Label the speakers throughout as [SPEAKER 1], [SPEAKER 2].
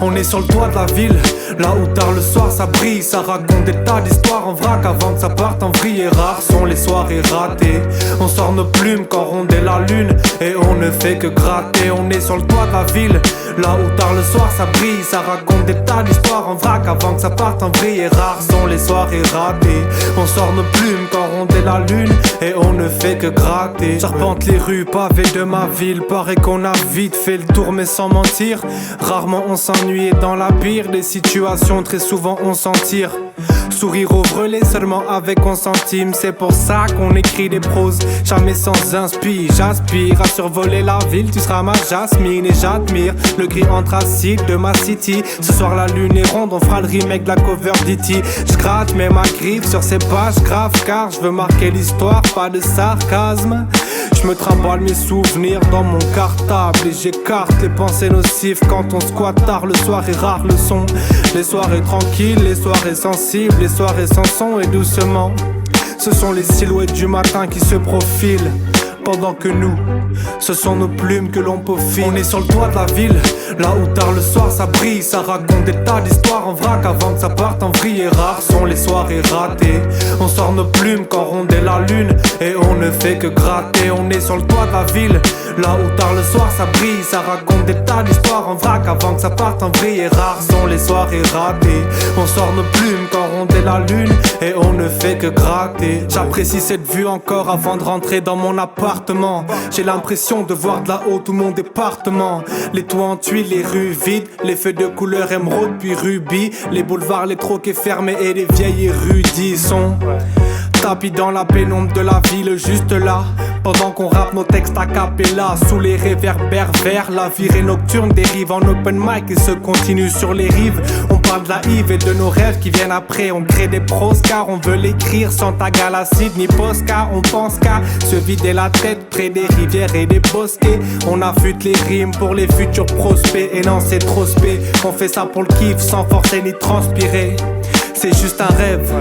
[SPEAKER 1] On est sur le toit de la ville, là où tard le soir ça brille. Ça raconte des tas d'histoires en vrac avant que ça parte en vrille. Et rares sont les soirées ratées. On sort nos plumes quand ronde la lune et on ne fait que gratter. On est sur le toit de la ville, là où tard le soir ça brille. Ça raconte des tas d'histoires en vrac avant que ça parte en vrille. Et rares sont les soirées ratées. On sort nos plumes quand ronde la lune et on ne fait que gratter. J'arpente les rues pavées de ma ville. Paraît qu'on a vite fait le tour mais sans mentir. Rarement on s'ennuie dans la pire des situations, très souvent on s'en tire. Sourire au brelet seulement avec un centime. C'est pour ça qu'on écrit des proses, jamais sans inspi. J'aspire à survoler la ville, tu seras ma Jasmine. Et j'admire le gris anthracite de ma city. Ce soir la lune est ronde, on fera le remake de la cover d'E.T. J'gratte mais ma griffe sur ces pages graves, car je veux marquer l'histoire, pas de sarcasme. Je me trimballe mes souvenirs dans mon cartable et j'écarte les pensées nocives quand on squatte tard. Le soir est rare le son, les soirées tranquilles, les soirées sensibles, les soirées sans son et doucement. Ce sont les silhouettes du matin qui se profilent. Pendant que nous, ce sont nos plumes que l'on peaufine. On est sur le toit de la ville, là où tard le soir ça brille. Ça raconte des tas d'histoires en vrac avant que ça parte en vrille. Et rares sont les soirées ratées. On sort nos plumes quand ronde la lune et on ne fait que gratter. On est sur le toit de la ville, là où tard le soir ça brille. Ça raconte des tas d'histoires en vrac avant que ça parte en vrille. Et rares sont les soirées ratées. On sort nos plumes quand ronde la lune et on ne fait que gratter. J'apprécie cette vue encore avant de rentrer dans mon appart. J'ai l'impression de voir de là-haut tout mon département. Les toits en tuiles, les rues vides, les feux de couleur émeraude puis rubis. Les boulevards, les troquets fermés et les vieilles érudits sont tapis dans la pénombre de la ville juste là. Pendant qu'on rappe nos textes a cappella sous les réverbères verts, la virée nocturne dérive en open mic et se continue sur les rives. On parle de la Yves et de nos rêves qui viennent après. On crée des pros car on veut l'écrire sans tag à l'acide ni Posca. On pense qu'à se vider la tête près des rivières et des bosquets. On affûte les rimes pour les futurs prospects. Et non c'est trop spé, on fait ça pour le kiff sans forcer ni transpirer. C'est juste un rêve,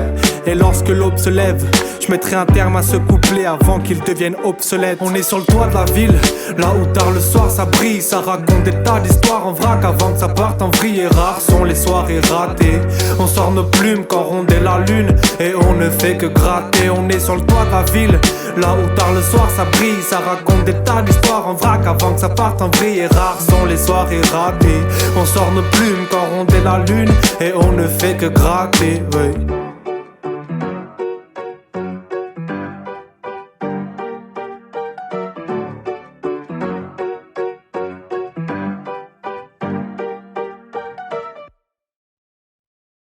[SPEAKER 1] et lorsque l'aube se lève, je mettrai un terme à ce couplet avant qu'il devienne obsolète. On est sur le toit de la ville, là où tard le soir ça brille. Ça raconte des tas d'histoires en vrac avant que ça parte en vrille. Et rares sont les soirées ratées. On sort nos plumes quand ronde la lune et on ne fait que gratter. On est sur le toit de la ville, là où tard le soir ça brille. Ça raconte des tas d'histoires en vrac avant que ça parte en vrille. Et rares sont les soirées ratées. On sort nos plumes quand ronde la lune et on ne fait que gratter. Ouais.